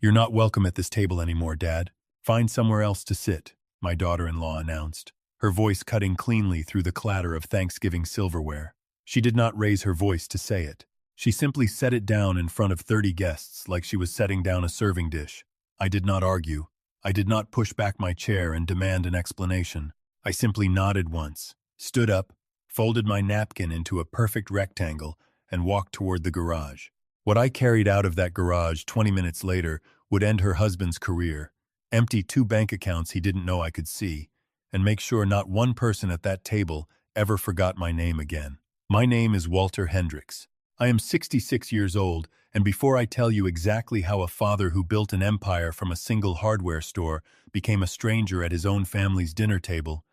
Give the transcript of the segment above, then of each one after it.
"You're not welcome at this table anymore, Dad. Find somewhere else to sit," my daughter-in-law announced, her voice cutting cleanly through the clatter of Thanksgiving silverware. She did not raise her voice to say it. She simply set it down in front of 30 guests like she was setting down a serving dish. I did not argue. I did not push back my chair and demand an explanation. I simply nodded once, stood up, folded my napkin into a perfect rectangle, and walked toward the garage. What I carried out of that garage 20 minutes later would end her husband's career, empty 2 bank accounts he didn't know I could see, and make sure not one person at that table ever forgot my name again. My name is Walter Hendricks. I am 66 years old, and before I tell you exactly how a father who built an empire from a single hardware store became a stranger at his own family's dinner table,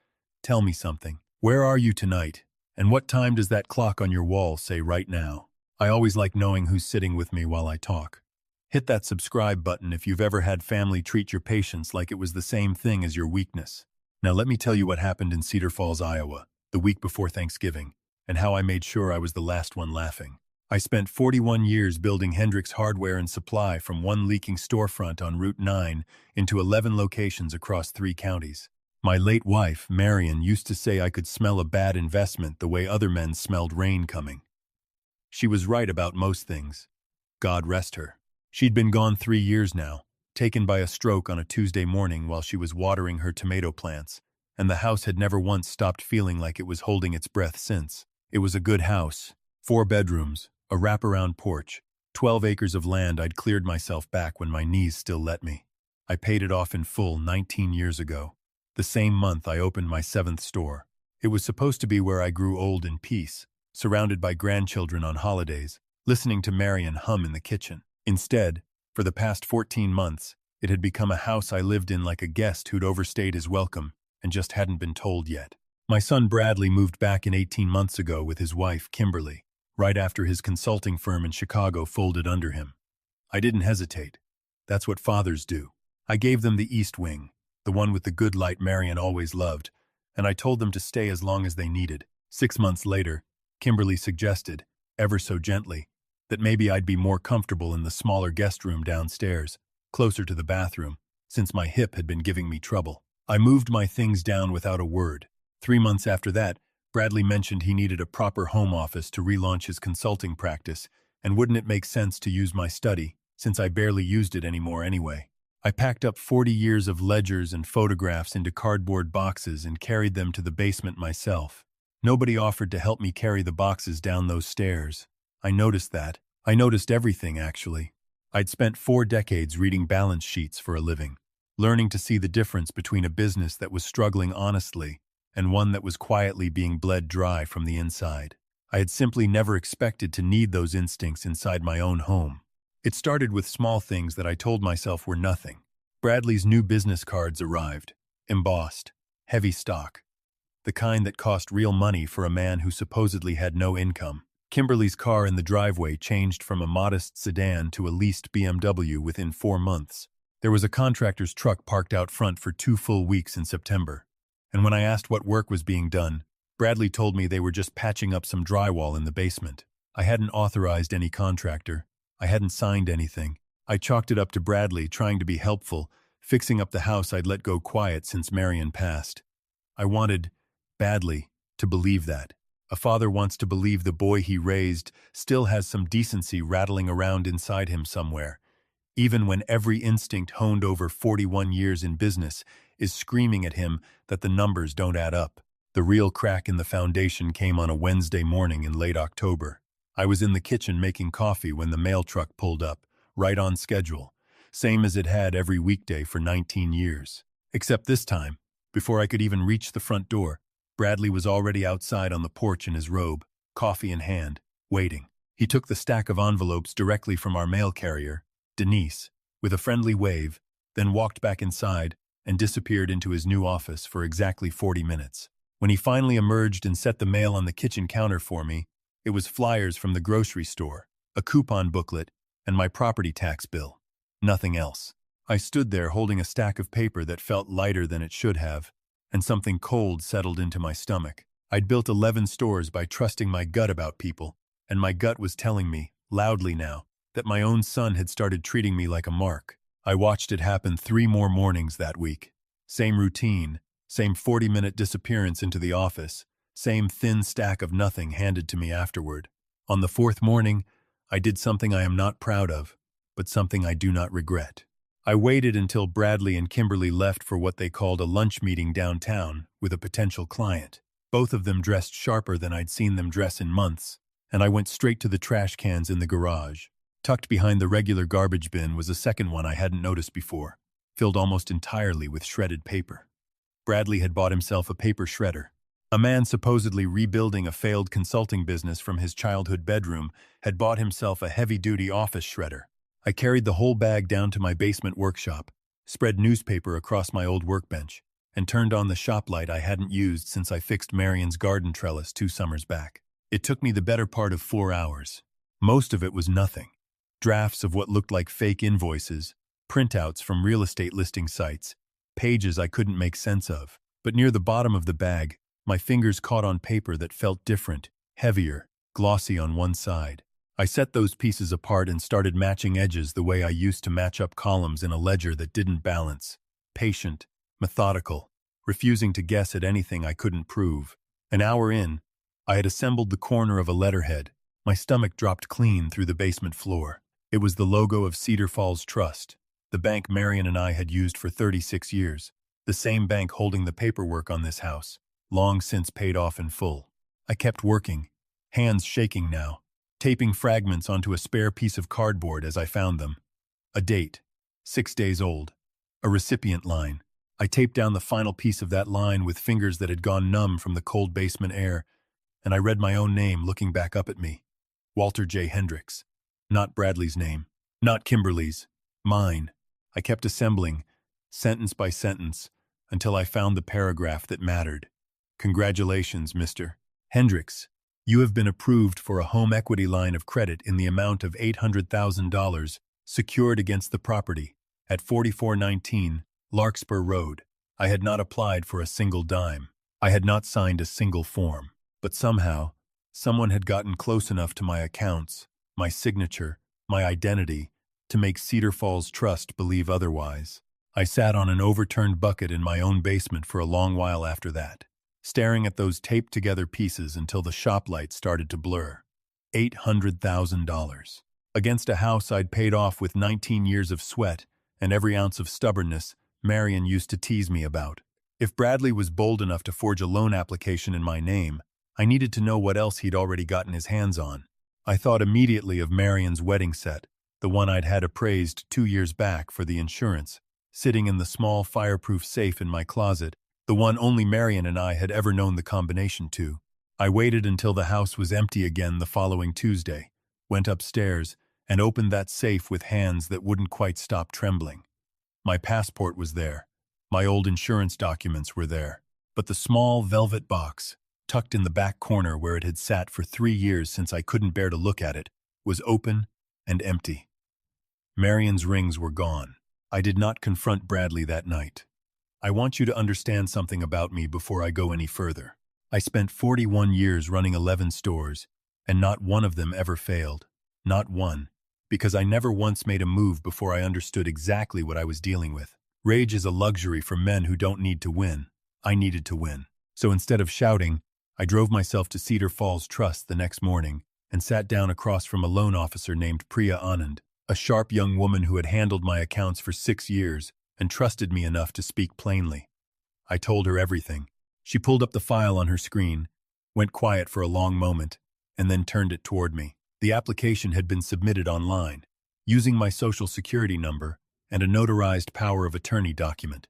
tell me something. Where are you tonight? And what time does that clock on your wall say right now? I always like knowing who's sitting with me while I talk. Hit that subscribe button if you've ever had family treat your patience like it was the same thing as your weakness. Now let me tell you what happened in Cedar Falls, Iowa, the week before Thanksgiving, and how I made sure I was the last one laughing. I spent 41 years building Hendricks Hardware and Supply from one leaking storefront on Route 9 into 11 locations across 3 counties. My late wife, Marion, used to say I could smell a bad investment the way other men smelled rain coming. She was right about most things. God rest her. She'd been gone 3 years now, taken by a stroke on a Tuesday morning while she was watering her tomato plants, and the house had never once stopped feeling like it was holding its breath since. It was a good house, 4 bedrooms, a wraparound porch, 12 acres of land I'd cleared myself back when my knees still let me. I paid it off in full 19 years ago. The same month I opened my 7th store. It was supposed to be where I grew old in peace, surrounded by grandchildren on holidays, listening to Marion hum in the kitchen. Instead, for the past 14 months, it had become a house I lived in like a guest who'd overstayed his welcome and just hadn't been told yet. My son Bradley moved back in 18 months ago with his wife, Kimberly, right after his consulting firm in Chicago folded under him. I didn't hesitate. That's what fathers do. I gave them the East Wing, the one with the good light Marion always loved, and I told them to stay as long as they needed. 6 months later, Kimberly suggested, ever so gently, that maybe I'd be more comfortable in the smaller guest room downstairs, closer to the bathroom, since my hip had been giving me trouble. I moved my things down without a word. 3 months after that, Bradley mentioned he needed a proper home office to relaunch his consulting practice, and wouldn't it make sense to use my study, since I barely used it anymore anyway. I packed up 40 years of ledgers and photographs into cardboard boxes and carried them to the basement myself. Nobody offered to help me carry the boxes down those stairs. I noticed that. I noticed everything, actually. I'd spent 4 decades reading balance sheets for a living, learning to see the difference between a business that was struggling honestly and one that was quietly being bled dry from the inside. I had simply never expected to need those instincts inside my own home. It started with small things that I told myself were nothing. Bradley's new business cards arrived, embossed, heavy stock, the kind that cost real money for a man who supposedly had no income. Kimberly's car in the driveway changed from a modest sedan to a leased BMW within 4 months. There was a contractor's truck parked out front for 2 full weeks in September. And when I asked what work was being done, Bradley told me they were just patching up some drywall in the basement. I hadn't authorized any contractor. I hadn't signed anything. I chalked it up to Bradley trying to be helpful, fixing up the house I'd let go quiet since Marion passed. I wanted, badly, to believe that. A father wants to believe the boy he raised still has some decency rattling around inside him somewhere, even when every instinct honed over 41 years in business is screaming at him that the numbers don't add up. The real crack in the foundation came on a Wednesday morning in late October. I was in the kitchen making coffee when the mail truck pulled up, right on schedule, same as it had every weekday for 19 years. Except this time, before I could even reach the front door, Bradley was already outside on the porch in his robe, coffee in hand, waiting. He took the stack of envelopes directly from our mail carrier, Denise, with a friendly wave, then walked back inside and disappeared into his new office for exactly 40 minutes. When he finally emerged and set the mail on the kitchen counter for me, it was flyers from the grocery store, a coupon booklet, and my property tax bill. Nothing else. I stood there holding a stack of paper that felt lighter than it should have, and something cold settled into my stomach. I'd built 11 stores by trusting my gut about people, and my gut was telling me, loudly now, that my own son had started treating me like a mark. I watched it happen 3 more mornings that week. Same routine, same 40-minute disappearance into the office, same thin stack of nothing handed to me afterward. On the fourth morning, I did something I am not proud of, but something I do not regret. I waited until Bradley and Kimberly left for what they called a lunch meeting downtown with a potential client. Both of them dressed sharper than I'd seen them dress in months, and I went straight to the trash cans in the garage. Tucked behind the regular garbage bin was a second one I hadn't noticed before, filled almost entirely with shredded paper. Bradley had bought himself a paper shredder. A man supposedly rebuilding a failed consulting business from his childhood bedroom had bought himself a heavy-duty office shredder. I carried the whole bag down to my basement workshop, spread newspaper across my old workbench, and turned on the shop light I hadn't used since I fixed Marion's garden trellis 2 summers back. It took me the better part of 4 hours. Most of it was nothing. Drafts of what looked like fake invoices, printouts from real estate listing sites, pages I couldn't make sense of. But near the bottom of the bag, my fingers caught on paper that felt different, heavier, glossy on one side. I set those pieces apart and started matching edges the way I used to match up columns in a ledger that didn't balance. Patient, methodical, refusing to guess at anything I couldn't prove. An hour in, I had assembled the corner of a letterhead. My stomach dropped clean through the basement floor. It was the logo of Cedar Falls Trust, the bank Marion and I had used for 36 years, the same bank holding the paperwork on this house, long since paid off in full. I kept working, hands shaking now, taping fragments onto a spare piece of cardboard as I found them. A date, 6 days old. A recipient line. I taped down the final piece of that line with fingers that had gone numb from the cold basement air, and I read my own name looking back up at me. Walter J. Hendricks. Not Bradley's name. Not Kimberly's. Mine. I kept assembling, sentence by sentence, until I found the paragraph that mattered. Congratulations, Mr. Hendricks. You have been approved for a home equity line of credit in the amount of $800,000 secured against the property at 4419 Larkspur Road. I had not applied for a single dime. I had not signed a single form. But somehow, someone had gotten close enough to my accounts, my signature, my identity, to make Cedar Falls Trust believe otherwise. I sat on an overturned bucket in my own basement for a long while after that, staring at those taped-together pieces until the shop light started to blur. $800,000. Against a house I'd paid off with 19 years of sweat and every ounce of stubbornness Marion used to tease me about. If Bradley was bold enough to forge a loan application in my name, I needed to know what else he'd already gotten his hands on. I thought immediately of Marion's wedding set, the one I'd had appraised 2 years back for the insurance, sitting in the small fireproof safe in my closet, the one only Marion and I had ever known the combination to. I waited until the house was empty again the following Tuesday, went upstairs, and opened that safe with hands that wouldn't quite stop trembling. My passport was there. My old insurance documents were there. But the small velvet box, tucked in the back corner where it had sat for 3 years since I couldn't bear to look at it, was open and empty. Marion's rings were gone. I did not confront Bradley that night. I want you to understand something about me before I go any further. I spent 41 years running 11 stores, and not one of them ever failed. Not one. Because I never once made a move before I understood exactly what I was dealing with. Rage is a luxury for men who don't need to win. I needed to win. So instead of shouting, I drove myself to Cedar Falls Trust the next morning and sat down across from a loan officer named Priya Anand, a sharp young woman who had handled my accounts for 6 years and trusted me enough to speak plainly. I told her everything. She pulled up the file on her screen, went quiet for a long moment, and then turned it toward me. The application had been submitted online, using my social security number and a notarized power of attorney document.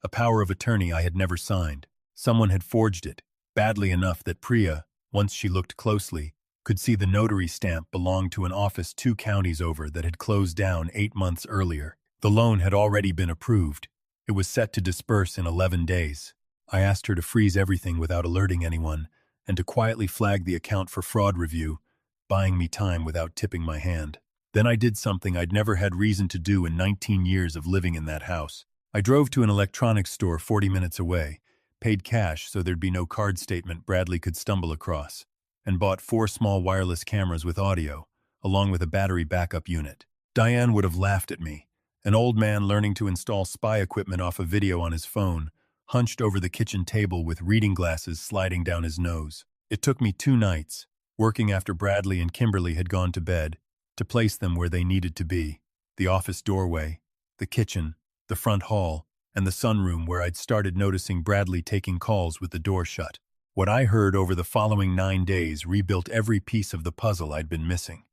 A power of attorney I had never signed. Someone had forged it, badly enough that Priya, once she looked closely, could see the notary stamp belonged to an office 2 counties over that had closed down 8 months earlier. The loan had already been approved. It was set to disperse in 11 days. I asked her to freeze everything without alerting anyone and to quietly flag the account for fraud review, buying me time without tipping my hand. Then I did something I'd never had reason to do in 19 years of living in that house. I drove to an electronics store 40 minutes away, paid cash so there'd be no card statement Bradley could stumble across, and bought 4 small wireless cameras with audio, along with a battery backup unit. Diane would have laughed at me, An old man learning to install spy equipment off a video on his phone, hunched over the kitchen table with reading glasses sliding down his nose. It took me 2 nights, working after Bradley and Kimberly had gone to bed, to place them where they needed to be: the office doorway, the kitchen, the front hall, and the sunroom where I'd started noticing Bradley taking calls with the door shut. What I heard over the following 9 days rebuilt every piece of the puzzle I'd been missing.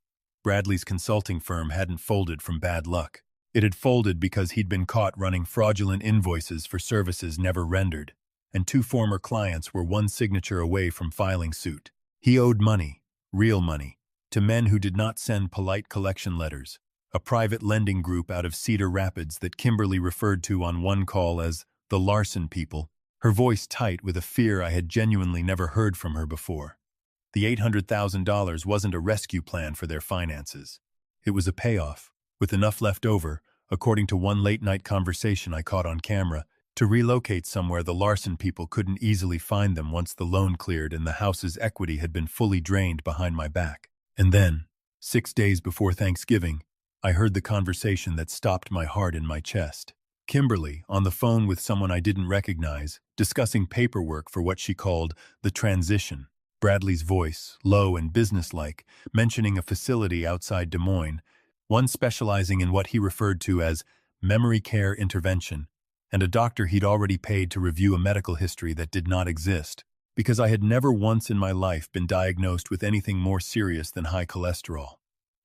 Bradley's consulting firm hadn't folded from bad luck. It had folded because he'd been caught running fraudulent invoices for services never rendered, and 2 former clients were 1 signature away from filing suit. He owed money, real money, to men who did not send polite collection letters, a private lending group out of Cedar Rapids that Kimberly referred to on one call as the Larson people, her voice tight with a fear I had genuinely never heard from her before. The $800,000 wasn't a rescue plan for their finances. It was a payoff, with enough left over, according to one late-night conversation I caught on camera, to relocate somewhere the Larson people couldn't easily find them once the loan cleared and the house's equity had been fully drained behind my back. And then, 6 days before Thanksgiving, I heard the conversation that stopped my heart in my chest. Kimberly, on the phone with someone I didn't recognize, discussing paperwork for what she called the transition. Bradley's voice, low and businesslike, mentioning a facility outside Des Moines, one specializing in what he referred to as memory care intervention, and a doctor he'd already paid to review a medical history that did not exist, because I had never once in my life been diagnosed with anything more serious than high cholesterol.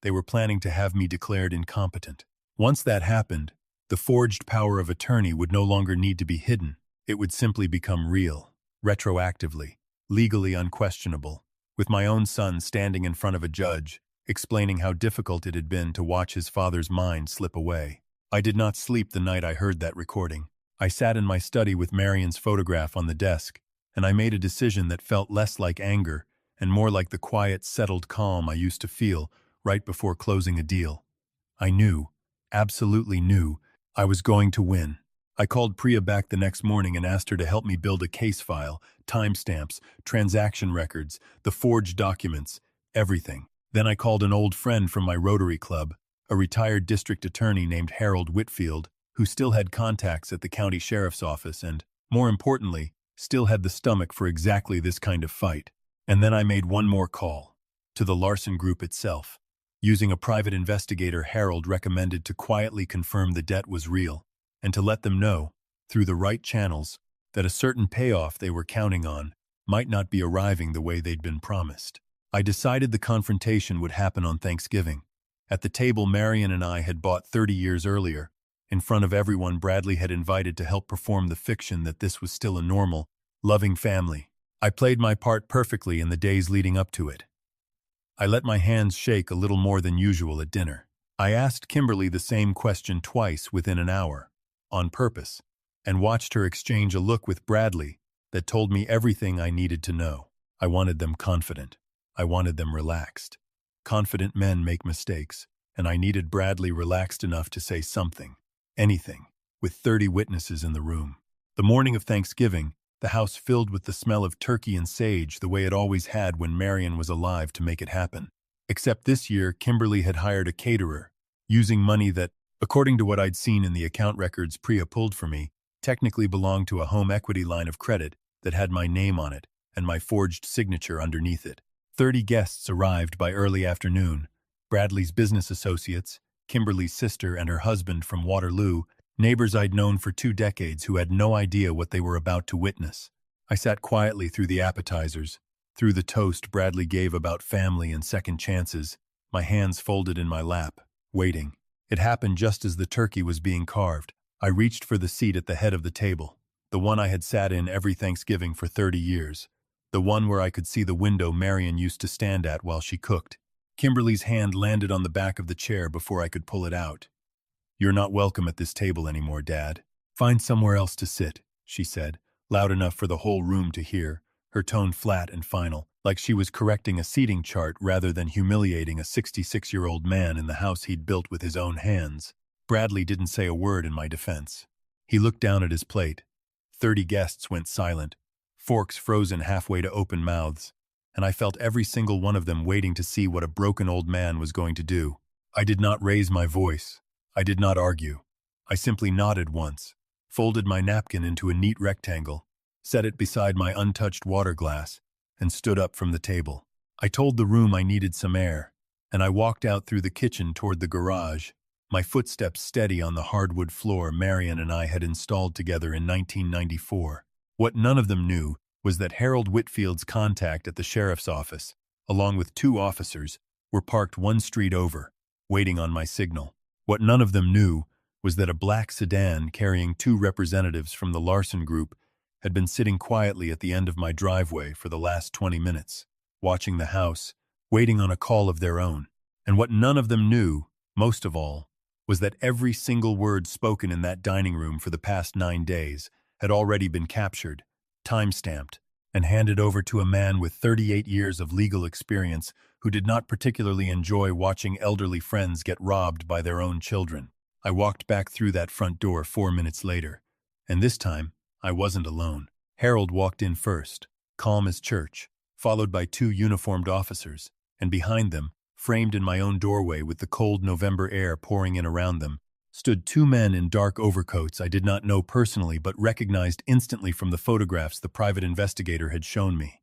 They were planning to have me declared incompetent. Once that happened, the forged power of attorney would no longer need to be hidden. It would simply become real, retroactively, legally unquestionable, with my own son standing in front of a judge, explaining how difficult it had been to watch his father's mind slip away. I did not sleep the night I heard that recording. I sat in my study with Marion's photograph on the desk, and I made a decision that felt less like anger and more like the quiet, settled calm I used to feel right before closing a deal. I knew, absolutely knew, I was going to win. I called Priya back the next morning and asked her to help me build a case file, timestamps, transaction records, the forged documents, everything. Then I called an old friend from my Rotary Club, a retired district attorney named Harold Whitfield, who still had contacts at the county sheriff's office and, more importantly, still had the stomach for exactly this kind of fight. And then I made one more call, to the Larson Group itself. Using a private investigator, Harold recommended to quietly confirm the debt was real, and to let them know, through the right channels, that a certain payoff they were counting on might not be arriving the way they'd been promised. I decided the confrontation would happen on Thanksgiving, at the table Marion and I had bought 30 years earlier, in front of everyone Bradley had invited to help perform the fiction that this was still a normal, loving family. I played my part perfectly in the days leading up to it. I let my hands shake a little more than usual at dinner. I asked Kimberly the same question twice within an hour, on purpose, and watched her exchange a look with Bradley that told me everything I needed to know. I wanted them confident. I wanted them relaxed. Confident men make mistakes, and I needed Bradley relaxed enough to say something, anything, with 30 witnesses in the room. The morning of Thanksgiving, the house filled with the smell of turkey and sage the way it always had when Marion was alive to make it happen. Except this year, Kimberly had hired a caterer, using money that, according to what I'd seen in the account records Priya pulled for me, technically belonged to a home equity line of credit that had my name on it and my forged signature underneath it. 30 guests arrived by early afternoon. Bradley's business associates, Kimberly's sister and her husband from Waterloo, neighbors I'd known for 2 decades who had no idea what they were about to witness. I sat quietly through the appetizers, through the toast Bradley gave about family and second chances, my hands folded in my lap, waiting. It happened just as the turkey was being carved. I reached for the seat at the head of the table, the one I had sat in every Thanksgiving for 30 years, the one where I could see the window Marion used to stand at while she cooked. Kimberly's hand landed on the back of the chair before I could pull it out. "You're not welcome at this table anymore, Dad. Find somewhere else to sit," she said, loud enough for the whole room to hear, her tone flat and final, like she was correcting a seating chart rather than humiliating a 66-year-old man in the house he'd built with his own hands. Bradley didn't say a word in my defense. He looked down at his plate. 30 guests went silent, forks frozen halfway to open mouths, and I felt every single one of them waiting to see what a broken old man was going to do. I did not raise my voice. I did not argue. I simply nodded once, folded my napkin into a neat rectangle, set it beside my untouched water glass, and stood up from the table. I told the room I needed some air, and I walked out through the kitchen toward the garage, my footsteps steady on the hardwood floor Marion and I had installed together in 1994. What none of them knew was that Harold Whitfield's contact at the sheriff's office, along with 2 officers, were parked 1 street over, waiting on my signal. What none of them knew was that a black sedan carrying 2 representatives from the Larson Group had been sitting quietly at the end of my driveway for the last 20 minutes, watching the house, waiting on a call of their own. And what none of them knew, most of all, was that every single word spoken in that dining room for the past 9 days had already been captured, time-stamped, and handed over to a man with 38 years of legal experience who did not particularly enjoy watching elderly friends get robbed by their own children. I walked back through that front door 4 minutes later, and this time, I wasn't alone. Harold walked in first, calm as church, followed by 2 uniformed officers, and behind them, framed in my own doorway with the cold November air pouring in around them, stood 2 men in dark overcoats I did not know personally but recognized instantly from the photographs the private investigator had shown me.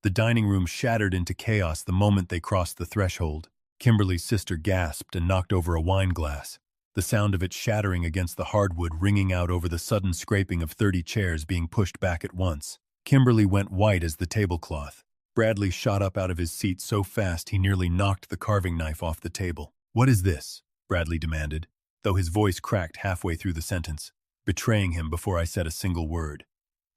The dining room shattered into chaos the moment they crossed the threshold. Kimberly's sister gasped and knocked over a wine glass, the sound of it shattering against the hardwood ringing out over the sudden scraping of 30 chairs being pushed back at once. Kimberly went white as the tablecloth. Bradley shot up out of his seat so fast he nearly knocked the carving knife off the table. "What is this?" Bradley demanded, though his voice cracked halfway through the sentence, betraying him before I said a single word.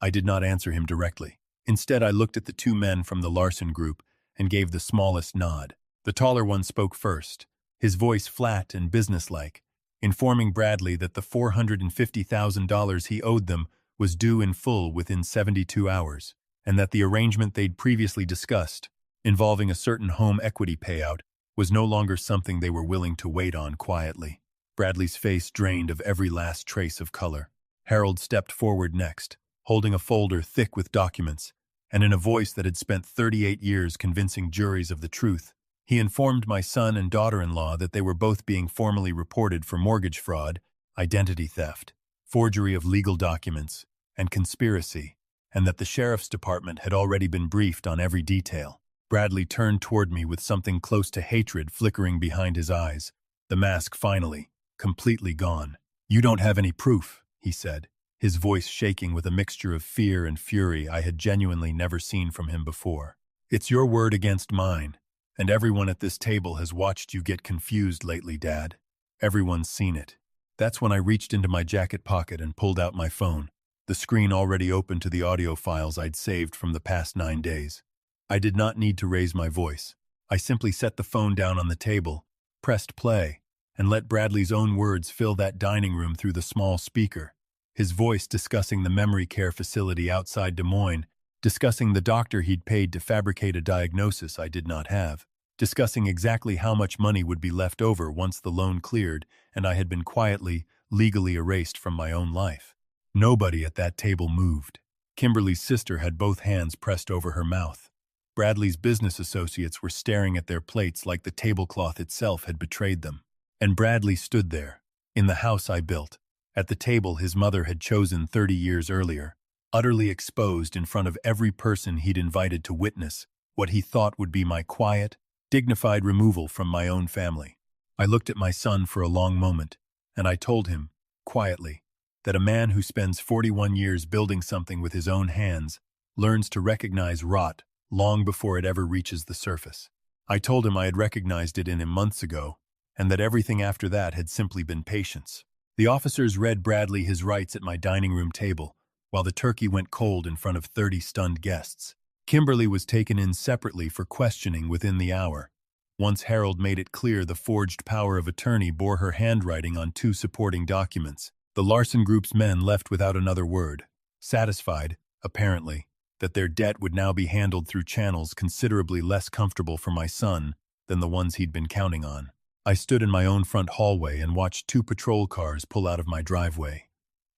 I did not answer him directly. Instead, I looked at the 2 men from the Larson Group and gave the smallest nod. The taller one spoke first, his voice flat and businesslike, informing Bradley that the $450,000 he owed them was due in full within 72 hours, and that the arrangement they'd previously discussed, involving a certain home equity payout, was no longer something they were willing to wait on quietly. Bradley's face drained of every last trace of color. Harold stepped forward next, holding a folder thick with documents, and in a voice that had spent 38 years convincing juries of the truth, he informed my son and daughter-in-law that they were both being formally reported for mortgage fraud, identity theft, forgery of legal documents, and conspiracy, and that the sheriff's department had already been briefed on every detail. Bradley turned toward me with something close to hatred flickering behind his eyes, the mask finally, completely gone. "You don't have any proof," he said, his voice shaking with a mixture of fear and fury I had genuinely never seen from him before. "It's your word against mine, and everyone at this table has watched you get confused lately, Dad. Everyone's seen it." That's when I reached into my jacket pocket and pulled out my phone, the screen already open to the audio files I'd saved from the past 9 days. I did not need to raise my voice. I simply set the phone down on the table, pressed play, and let Bradley's own words fill that dining room through the small speaker, his voice discussing the memory care facility outside Des Moines, discussing the doctor he'd paid to fabricate a diagnosis I did not have, discussing exactly how much money would be left over once the loan cleared and I had been quietly, legally erased from my own life. Nobody at that table moved. Kimberly's sister had both hands pressed over her mouth. Bradley's business associates were staring at their plates like the tablecloth itself had betrayed them. And Bradley stood there, in the house I built, at the table his mother had chosen 30 years earlier, utterly exposed in front of every person he'd invited to witness what he thought would be my quiet, dignified removal from my own family. I looked at my son for a long moment, and I told him, quietly, that a man who spends 41 years building something with his own hands learns to recognize rot long before it ever reaches the surface. I told him I had recognized it in him months ago, and that everything after that had simply been patience. The officers read Bradley his rights at my dining room table, while the turkey went cold in front of 30 stunned guests. Kimberly was taken in separately for questioning within the hour. Once Harold made it clear the forged power of attorney bore her handwriting on 2 supporting documents, the Larson Group's men left without another word, satisfied, apparently, that their debt would now be handled through channels considerably less comfortable for my son than the ones he'd been counting on. I stood in my own front hallway and watched 2 patrol cars pull out of my driveway.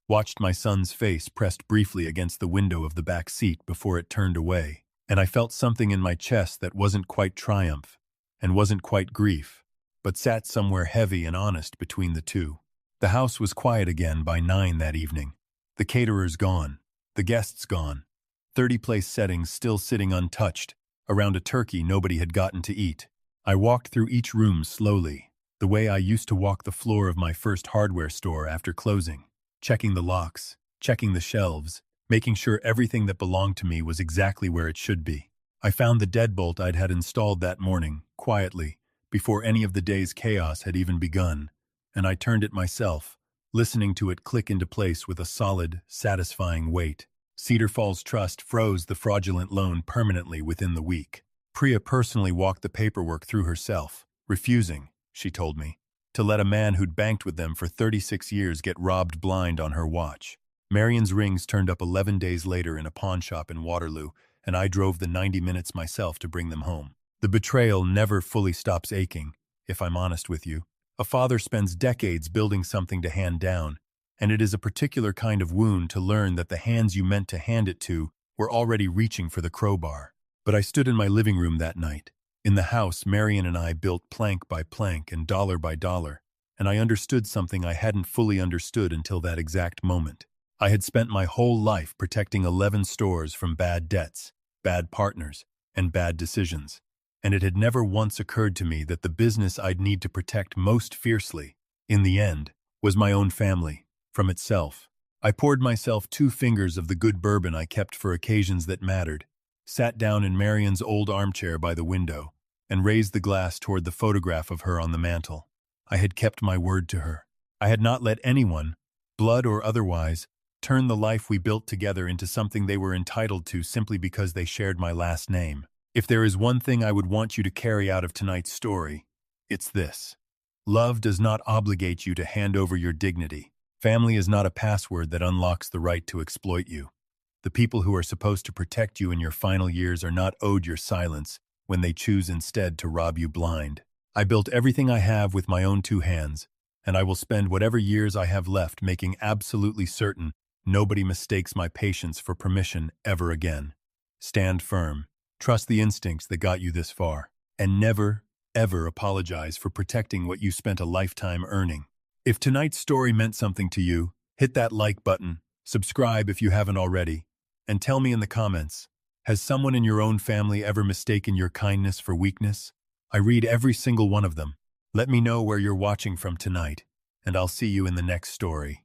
Watched my son's face pressed briefly against the window of the back seat before it turned away, and I felt something in my chest that wasn't quite triumph and wasn't quite grief, but sat somewhere heavy and honest between the two. The house was quiet again by 9 that evening. The caterers gone. The guests gone. 30-place settings still sitting untouched, around a turkey nobody had gotten to eat. I walked through each room slowly, the way I used to walk the floor of my first hardware store after closing, checking the locks, checking the shelves, making sure everything that belonged to me was exactly where it should be. I found the deadbolt I'd had installed that morning, quietly, before any of the day's chaos had even begun, and I turned it myself, listening to it click into place with a solid, satisfying weight. Cedar Falls Trust froze the fraudulent loan permanently within the week. Priya personally walked the paperwork through herself, refusing, she told me, to let a man who'd banked with them for 36 years get robbed blind on her watch. Marion's rings turned up 11 days later in a pawn shop in Waterloo, and I drove the 90 minutes myself to bring them home. The betrayal never fully stops aching, if I'm honest with you. A father spends decades building something to hand down, and it is a particular kind of wound to learn that the hands you meant to hand it to were already reaching for the crowbar. But I stood in my living room that night. In the house, Marion and I built plank by plank and dollar by dollar, and I understood something I hadn't fully understood until that exact moment. I had spent my whole life protecting 11 stores from bad debts, bad partners, and bad decisions, and it had never once occurred to me that the business I'd need to protect most fiercely, in the end, was my own family, from itself. I poured myself 2 fingers of the good bourbon I kept for occasions that mattered, sat down in Marion's old armchair by the window, and raised the glass toward the photograph of her on the mantel. I had kept my word to her. I had not let anyone, blood or otherwise, turn the life we built together into something they were entitled to simply because they shared my last name. If there is one thing I would want you to carry out of tonight's story, it's this. Love does not obligate you to hand over your dignity. Family is not a password that unlocks the right to exploit you. The people who are supposed to protect you in your final years are not owed your silence when they choose instead to rob you blind. I built everything I have with my own 2 hands, and I will spend whatever years I have left making absolutely certain nobody mistakes my patience for permission ever again. Stand firm. Trust the instincts that got you this far, and never, ever apologize for protecting what you spent a lifetime earning. If tonight's story meant something to you, hit that like button, subscribe if you haven't already, and tell me in the comments, has someone in your own family ever mistaken your kindness for weakness? I read every single one of them. Let me know where you're watching from tonight, and I'll see you in the next story.